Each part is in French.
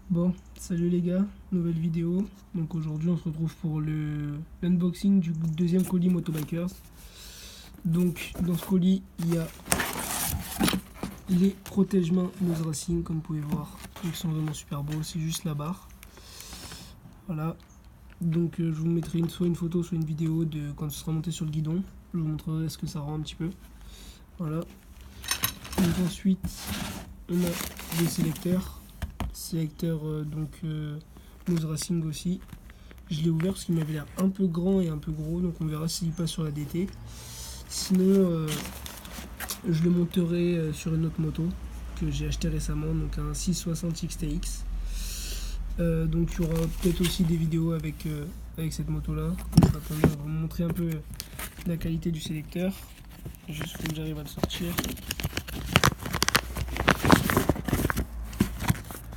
Bon, salut les gars, nouvelle vidéo. Donc aujourd'hui on se retrouve pour l'unboxing du deuxième colis Motobikers. Donc dans ce colis il y a les protège-mains Nose Racing comme vous pouvez voir. Ils sont vraiment super beaux, c'est juste la barre. Voilà. Donc je vous mettrai soit une photo soit une vidéo de quand ce sera monté sur le guidon. Je vous montrerai ce que ça rend un petit peu. Voilà. Donc ensuite on a des sélecteurs. Nose Racing aussi. Je l'ai ouvert parce qu'il m'avait l'air un peu grand et un peu gros, donc on verra s'il passe sur la DT. Sinon, je le monterai sur une autre moto que j'ai acheté récemment, donc un 660 XTX. Donc il y aura peut-être aussi des vidéos avec cette moto là. Attendez, on va vous montrer un peu la qualité du sélecteur. Juste que j'arrive à le sortir.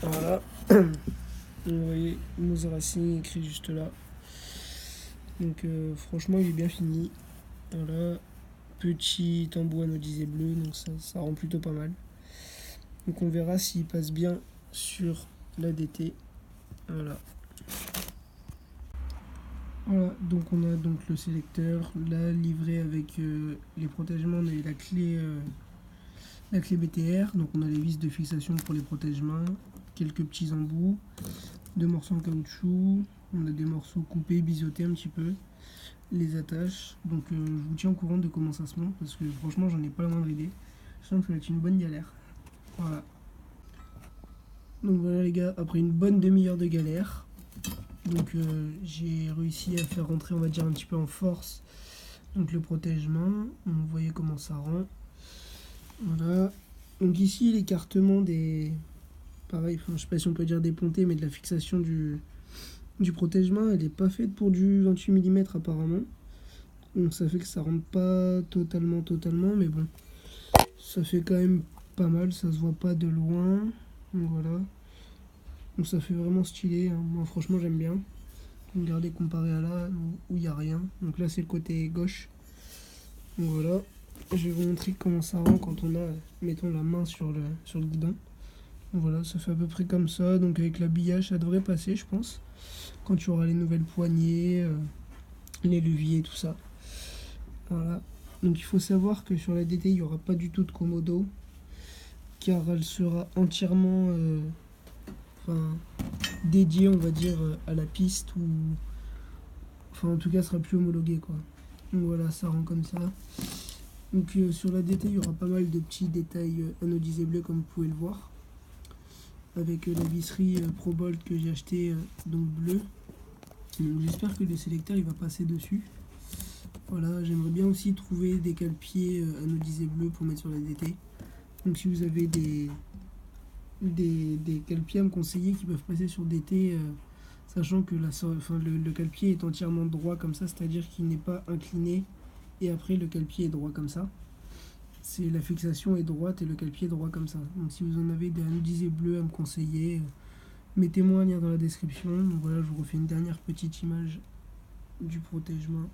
Voilà. Vous voyez Nose Racing écrit juste là. Donc franchement il est bien fini. Voilà. Petit embout anodisé bleu, donc ça rend plutôt pas mal. Donc on verra s'il passe bien sur la DT. Voilà. Voilà, donc on a donc le sélecteur, là livré avec les protège-mains, on a eu la clé BTR, donc on a les vis de fixation pour les protège-mains, quelques petits embouts, 2 morceaux en caoutchouc, on a des morceaux coupés, biseautés un petit peu, les attaches. Donc je vous tiens au courant de comment ça se monte parce que franchement j'en ai pas la moindre idée. Je sens que ça va être une bonne galère. Voilà. Donc voilà les gars, après une bonne demi-heure de galère, donc j'ai réussi à faire rentrer, on va dire, un petit peu en force donc le protège-main. Vous voyez comment ça rend. Voilà. Donc ici l'écartement des... Pareil, enfin, je sais pas si on peut dire des pontées, mais de la fixation du protège-main, elle est pas faite pour du 28 mm apparemment. Donc ça fait que ça rentre pas totalement, mais bon, ça fait quand même pas mal, ça se voit pas de loin. Donc voilà. Donc ça fait vraiment stylé, hein. Moi franchement j'aime bien. Regardez comparé à là où il n'y a rien. Donc là c'est le côté gauche. Donc voilà. Je vais vous montrer comment ça rend quand on a, mettons, la main sur le guidon. Donc voilà, ça fait à peu près comme ça. Donc avec l'habillage ça devrait passer je pense. Quand tu auras les nouvelles poignées, les leviers, tout ça. Voilà. Donc il faut savoir que sur la DT il n'y aura pas du tout de commodo. Car elle sera entièrement dédiée, on va dire, à la piste, ou enfin en tout cas sera plus homologué quoi. Donc voilà, ça rend comme ça. Donc sur la DT il y aura pas mal de petits détails anodisés bleus comme vous pouvez le voir, avec la visserie ProBolt que j'ai acheté donc bleu. Donc j'espère que le sélecteur il va passer dessus. Voilà, j'aimerais bien aussi trouver des cale-pieds anodisés bleus pour mettre sur la DT. Donc si vous avez des cale-pieds à me conseiller qui peuvent passer sur DT, sachant que le cale-pied est entièrement droit comme ça, c'est-à-dire qu'il n'est pas incliné et après le cale-pied est droit comme ça. C'est la fixation est droite et le cale-pied est droit comme ça. Donc si vous en avez des anodisés bleus à me conseiller, mettez-moi un lien dans la description. Donc voilà, je vous refais une dernière petite image du protège-main,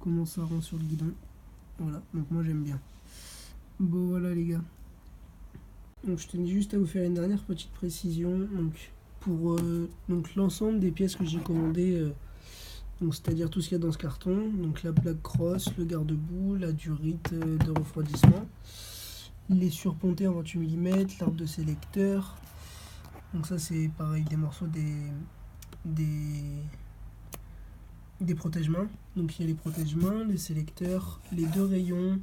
comment ça rend sur le guidon. Voilà, donc moi j'aime bien. Bon voilà les gars. Donc je tenais juste à vous faire une dernière petite précision. Donc pour l'ensemble des pièces que j'ai commandées, c'est-à-dire tout ce qu'il y a dans ce carton, donc la plaque crosse, le garde-boue, la durite de refroidissement, les surpontés en 28 mm, l'arbre de sélecteur. Donc ça c'est pareil, des morceaux des protège-mains. Donc il y a les protège-mains, les sélecteurs, les 2 rayons,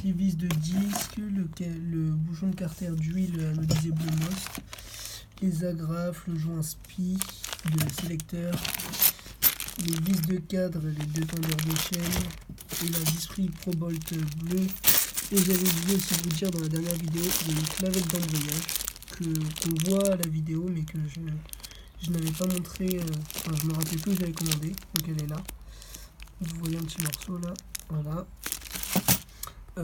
les vis de disque, le bouchon de carter d'huile anodisé bleu most, les agrafes, le joint spi de sélecteur, les vis de cadre, les 2 tendeurs de chaîne et la visserie ProBolt bleu. Et j'avais oublié aussi de vous dire dans la dernière vidéo, il y a une clavette d'embrayage qu'on voit à la vidéo mais que je n'avais pas montré, je me rappelle plus que j'avais commandé, donc elle est là. Vous voyez un petit morceau là, voilà.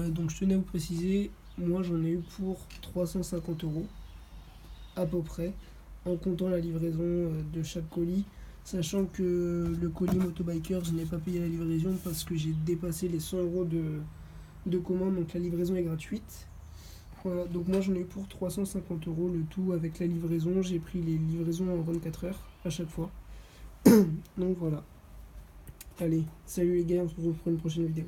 Donc je tenais à vous préciser, moi j'en ai eu pour 350 € à peu près, en comptant la livraison de chaque colis, sachant que le colis Motobikers, je n'ai pas payé la livraison parce que j'ai dépassé les 100 € de commande, donc la livraison est gratuite. Voilà, donc moi j'en ai eu pour 350 € le tout avec la livraison. J'ai pris les livraisons en 24 heures à chaque fois. Donc voilà. Allez, salut les gars, on se retrouve pour une prochaine vidéo.